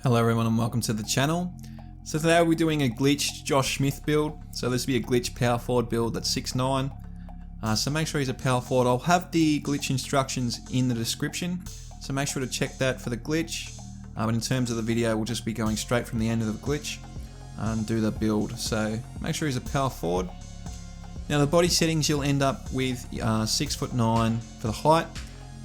Hello everyone and welcome to the channel. So today we're doing a glitched Josh Smith build. So this will be a glitch power forward build that's 6'9". So make sure he's a power forward. I'll have the glitch instructions in the description. So make sure to check that for the glitch. But in terms of the video, we'll just be going straight from the end of the glitch and do the build. So make sure he's a power forward. Now the body settings, you'll end up with 6'9" for the height,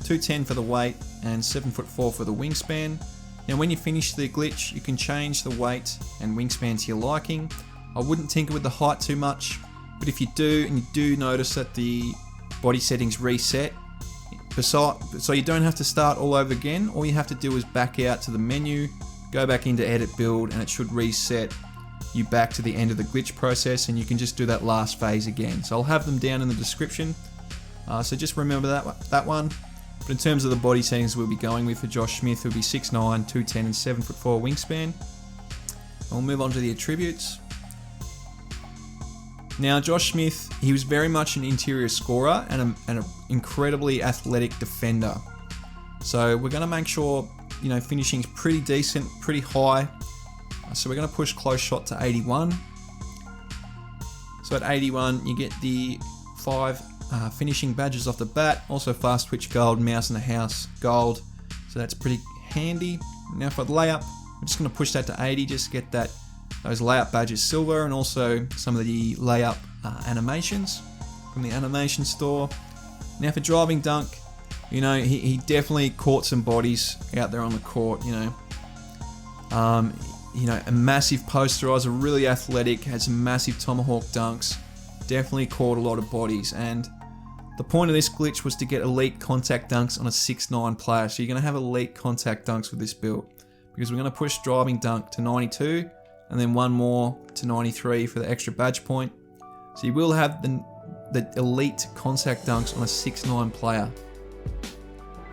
210 for the weight, and 7'4" for the wingspan. Now when you finish the glitch, you can change the weight and wingspan to your liking. I wouldn't tinker with the height too much, but if you do, and you do notice that the body settings reset, so you don't have to start all over again, all you have to do is back out to the menu, go back into edit build, and it should reset you back to the end of the glitch process, and you can just do that last phase again. So I'll have them down in the description, so just remember that one. But in terms of the body settings we'll be going with for Josh Smith, it will be 6'9", 210 and 7'4" wingspan. And we'll move on to the attributes. Now Josh Smith, he was very much an interior scorer and an incredibly athletic defender. So we're going to make sure, finishing's pretty decent, pretty high. So we're going to push close shot to 81. So at 81 you get the 5 finishing badges off the bat, also fast twitch gold, mouse in the house gold, so that's pretty handy. Now for the layup, I'm just going to push that to 80, just get those layup badges silver, and also some of the layup animations from the animation store. Now for driving dunk, he definitely caught some bodies out there on the court. A massive posterizer, really athletic, had some massive tomahawk dunks, definitely caught a lot of bodies. And the point of this glitch was to get elite contact dunks on a 6'9" player. So you're going to have elite contact dunks with this build, because we're going to push driving dunk to 92 and then one more to 93 for the extra badge point. So you will have the elite contact dunks on a 6'9" player.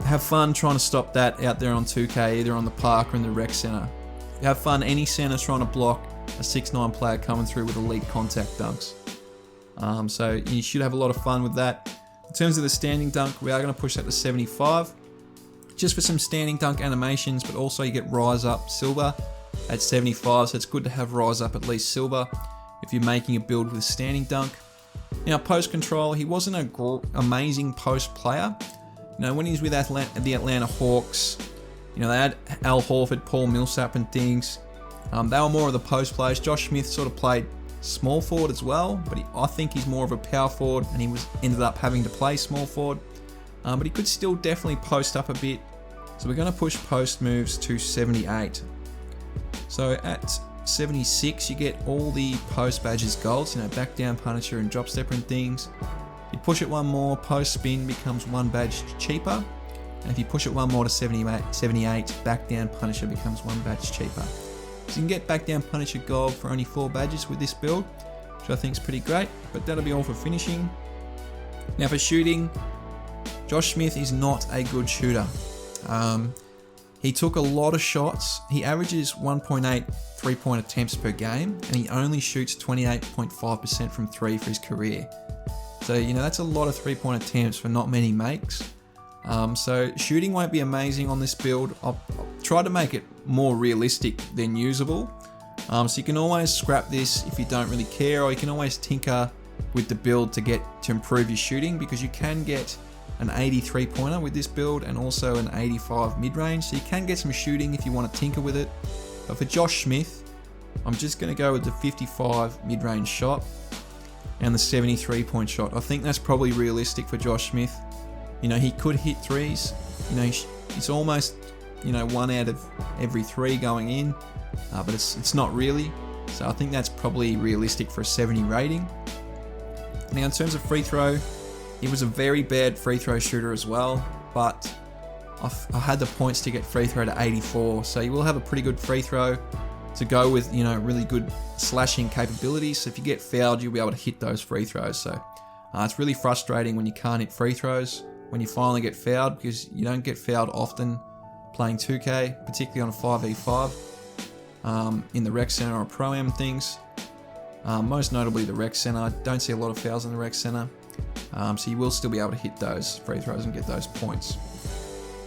Have fun trying to stop that out there on 2K, either on the park or in the rec center. Have fun any center trying to block a 6'9" player coming through with elite contact dunks. So you should have a lot of fun with that. In terms of the standing dunk, we are going to push that to 75, just for some standing dunk animations, but also you get rise up silver at 75, so it's good to have rise up at least silver if you're making a build with standing dunk. Now post control, he wasn't an amazing post player. When he was with the Atlanta Hawks, they had Al Horford, Paul Millsap and things. They were more of the post players. Josh Smith sort of played small forward as well, but I think he's more of a power forward, and he ended up having to play small forward. But he could still definitely post up a bit. So we're going to push post moves to 78. So at 76 you get all the post badges golds, back down punisher and drop stepper and things. You push it one more, post spin becomes one badge cheaper. And if you push it one more to 78, back down punisher becomes one badge cheaper. So you can get back down punisher gold for only 4 badges with this build, which I think is pretty great. But that'll be all for finishing. Now for shooting, Josh Smith is not a good shooter. He took a lot of shots. He averages 1.8 3-point attempts per game, and he only shoots 28.5% from 3 for his career. So that's a lot of 3-point attempts for not many makes. So shooting won't be amazing on this build. I'll try to make it more realistic than usable. So you can always scrap this if you don't really care, or you can always tinker with the build to improve your shooting, because you can get an 80 3-pointer with this build and also an 85 mid-range. So you can get some shooting if you want to tinker with it. But for Josh Smith, I'm just going to go with the 55 mid-range shot and the 73-point shot. I think that's probably realistic for Josh Smith. He could hit threes. It's almost, 1 out of every 3 going in, but it's not really. So I think that's probably realistic for a 70 rating. Now in terms of free throw, he was a very bad free throw shooter as well, but I had the points to get free throw to 84. So you will have a pretty good free throw to go with, really good slashing capabilities. So if you get fouled, you'll be able to hit those free throws. So it's really frustrating when you can't hit free throws when you finally get fouled, because you don't get fouled often playing 2K, particularly on a 5v5 in the rec center or pro-am things. Most notably the rec center. I don't see a lot of fouls in the rec center, so you will still be able to hit those free throws and get those points.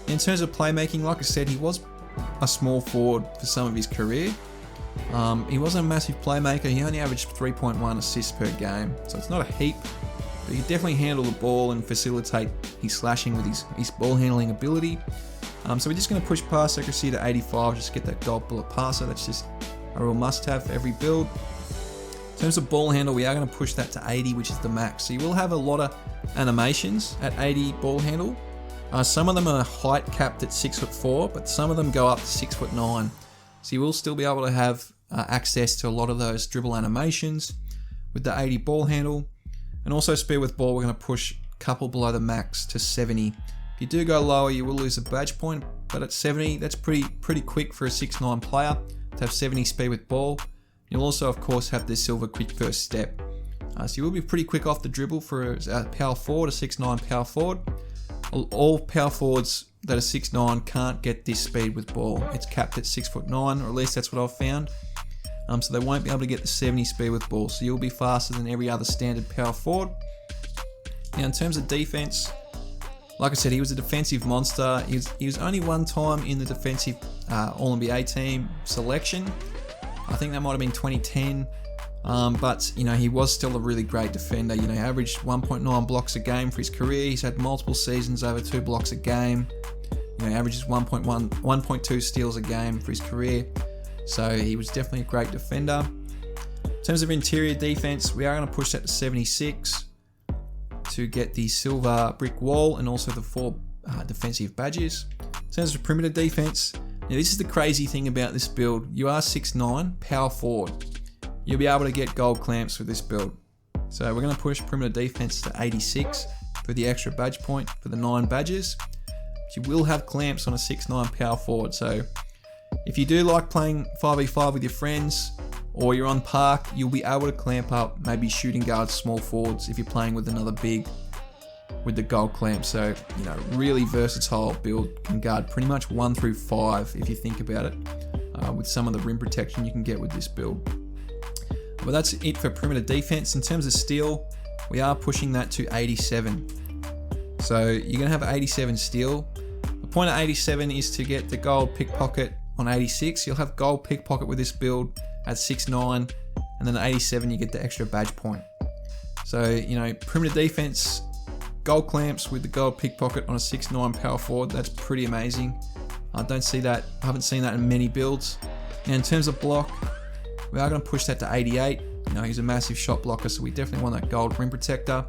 In terms of playmaking, like I said, he was a small forward for some of his career. He wasn't a massive playmaker. He only averaged 3.1 assists per game, so it's not a heap, but he could definitely handle the ball and facilitate his slashing with his ball handling ability. So we're just going to push pass accuracy to 85, just get that gold bullet passer. That's just a real must-have for every build. In terms of ball handle, we are going to push that to 80, which is the max. So you will have a lot of animations at 80 ball handle. Some of them are height capped at 6'4", but some of them go up to 6'9". So you will still be able to have access to a lot of those dribble animations with the 80 ball handle. And also speed with ball, we're going to push a couple below the max to 70. If you do go lower, you will lose a badge point, but at 70, that's pretty quick for a 6'9" player to have 70 speed with ball. You'll also, of course, have the silver quick first step. So you will be pretty quick off the dribble for a power forward, a 6'9" power forward. All power forwards that are 6'9" can't get this speed with ball. It's capped at 6'9", or at least that's what I've found. So they won't be able to get the 70 speed with ball. So you'll be faster than every other standard power forward. Now, in terms of defense, like I said, he was a defensive monster. He was only one time in the defensive All-NBA team selection. I think that might have been 2010. But he was still a really great defender. Averaged 1.9 blocks a game for his career. He's had multiple seasons over 2 blocks a game. Averages 1.2 steals a game for his career. So he was definitely a great defender. In terms of interior defense, we are going to push that to 76 to get the silver brick wall and also the 4 defensive badges. In terms of perimeter defense, now this is the crazy thing about this build. You are 6'9", power forward. You'll be able to get gold clamps with this build. So we're going to push perimeter defense to 86 for the extra badge point for the 9 badges. But you will have clamps on a 6'9" power forward. So if you do like playing 5v5 with your friends or you're on park, you'll be able to clamp up maybe shooting guards, small forwards if you're playing with another big with the gold clamp. So, really versatile build, can guard pretty much 1 through 5 if you think about it, with some of the rim protection you can get with this build. But that's it for perimeter defense. In terms of steal, we are pushing that to 87. So you're going to have 87 steal. The point of 87 is to get the gold pickpocket on 86. You'll have gold pickpocket with this build at 6'9", and then at 87 you get the extra badge point. So, perimeter defense, gold clamps with the gold pickpocket on a 6'9" power forward, that's pretty amazing. I haven't seen that in many builds. Now in terms of block, we are going to push that to 88. He's a massive shot blocker, so we definitely want that gold rim protector.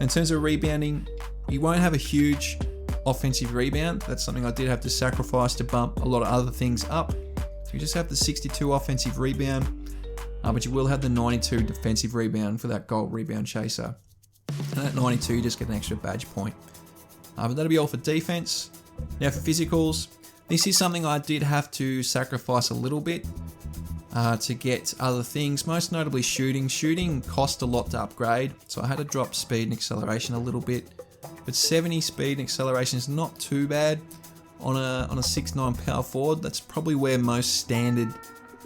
In terms of rebounding, you won't have a huge offensive rebound. That's something I did have to sacrifice to bump a lot of other things up. So you just have the 62 offensive rebound, but you will have the 92 defensive rebound for that gold rebound chaser. And at 92, you just get an extra badge point. But that'll be all for defense. Now for physicals, this is something I did have to sacrifice a little bit to get other things, most notably shooting. Shooting cost a lot to upgrade, so I had to drop speed and acceleration a little bit. But 70 speed and acceleration is not too bad on a 6'9" power forward. That's probably where most standard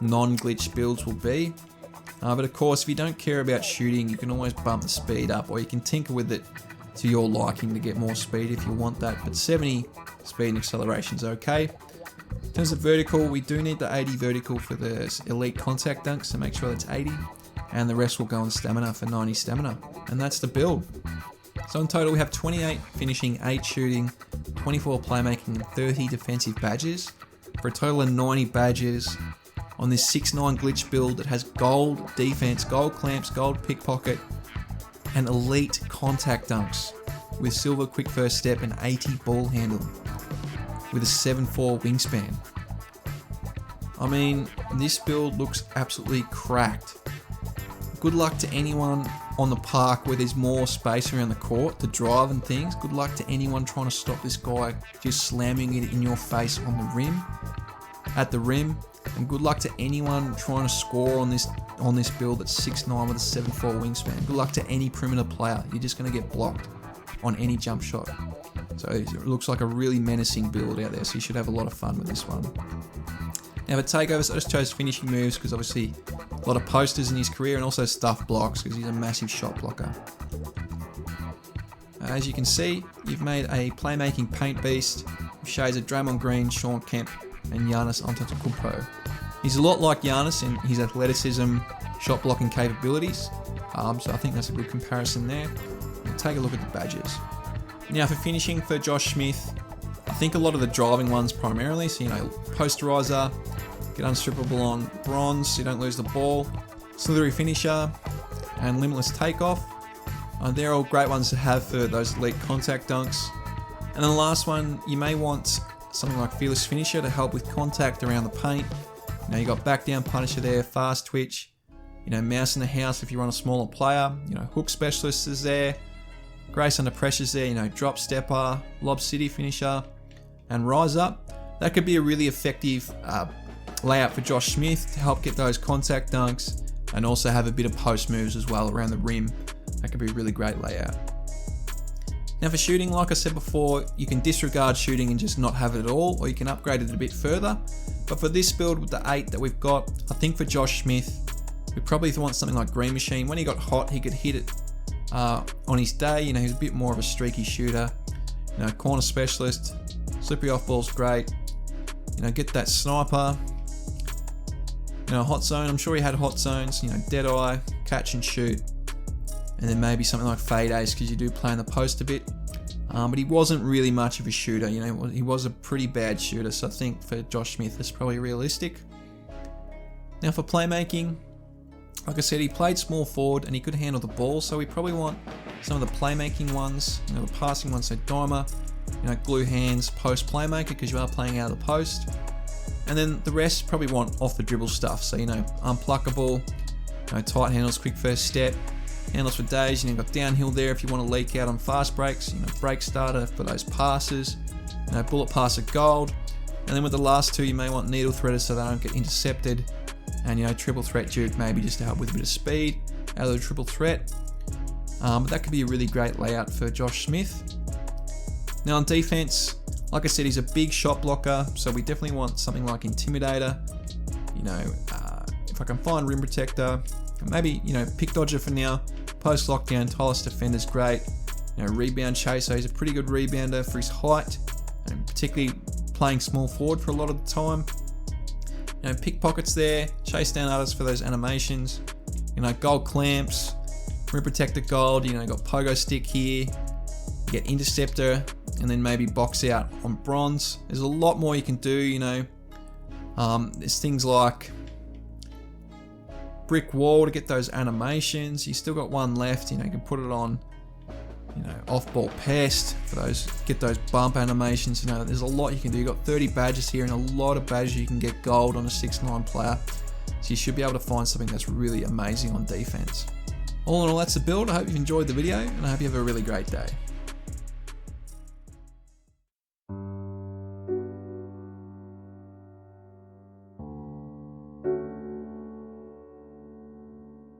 non-glitch builds will be. But of course, if you don't care about shooting, you can always bump the speed up, or you can tinker with it to your liking to get more speed if you want that. But 70 speed and acceleration is okay. In terms of vertical, we do need the 80 vertical for the elite contact dunks, so make sure that's 80. And the rest will go on stamina for 90 stamina. And that's the build. So in total, we have 28 finishing, 8 shooting, 24 playmaking, and 30 defensive badges, for a total of 90 badges on this 6'9" glitch build that has gold defense, gold clamps, gold pickpocket, and elite contact dunks with silver quick first step and 80 ball handle with a 7'4" wingspan. I mean, this build looks absolutely cracked. Good luck to anyone on the park where there's more space around the court to drive and things. Good luck to anyone trying to stop this guy just slamming it in your face on the rim, at the rim. And good luck to anyone trying to score on this build that's 6'9" with a 7'4" wingspan. Good luck to any perimeter player. You're just going to get blocked on any jump shot. So it looks like a really menacing build out there, so you should have a lot of fun with this one. Now for takeovers, I just chose finishing moves because obviously a lot of posters in his career, and also stuff blocks because he's a massive shot blocker. As you can see, you've made a Playmaking Paint Beast with shades of Draymond Green, Sean Kemp, and Giannis Antetokounmpo. He's a lot like Giannis in his athleticism, shot blocking capabilities, so I think that's a good comparison there. We'll take a look at the badges. Now for finishing for Josh Smith, I think a lot of the driving ones primarily, so posterizer, get unstrippable on bronze so you don't lose the ball, slithery finisher, and limitless takeoff. They're all great ones to have for those elite contact dunks. And then the last one, you may want something like fearless finisher to help with contact around the paint. You got back down punisher there, fast twitch, mouse in the house if you're on a smaller player, hook specialist is there, grace under pressure's there, drop stepper, lob city finisher, and rise up. That could be a really effective layout for Josh Smith to help get those contact dunks and also have a bit of post moves as well around the rim. That could be a really great layout. Now for shooting, like I said before, you can disregard shooting and just not have it at all, or you can upgrade it a bit further. But for this build with the 8 that we've got, I think for Josh Smith, we probably want something like Green Machine. When he got hot, he could hit it on his day. He's a bit more of a streaky shooter. Corner specialist, slippery off ball's great. Get that sniper. Hot zone, I'm sure he had hot zones. Dead eye, catch and shoot. And then maybe something like fade ace because you do play in the post a bit. But he wasn't really much of a shooter. He was a pretty bad shooter. So I think for Josh Smith, that's probably realistic. Now for playmaking, like I said, he played small forward and he could handle the ball. So we probably want some of the playmaking ones, the passing ones. So dimer, glue hands, post playmaker because you are playing out of the post. And then the rest probably want off the dribble stuff. So unpluckable, tight handles, quick first step. Handles for days, you've got downhill there if you want to leak out on fast breaks, break starter for those passes, bullet passer gold. And then with the last two, you may want needle threaders so they don't get intercepted. And triple threat dude maybe just to help with a bit of speed out of the triple threat. But that could be a really great layout for Josh Smith. Now on defense, like I said, he's a big shot blocker, so we definitely want something like Intimidator. If I can find Rim Protector, maybe, Pick Dodger for now. Post lockdown, tallest defender's great. Rebound chaser, he's a pretty good rebounder for his height, and particularly playing small forward for a lot of the time. Pickpockets there, chase down artists for those animations. Gold clamps, Rim Protector gold, got pogo stick here. You get interceptor, and then maybe box out on bronze. There's a lot more you can do, There's things like brick wall to get those animations. You still got one left, you can put it on, off-ball pest for those, get those bump animations. There's a lot you can do. You've got 30 badges here and a lot of badges you can get gold on a 6'9" player. So you should be able to find something that's really amazing on defense. All in all, that's the build. I hope you've enjoyed the video and I hope you have a really great day.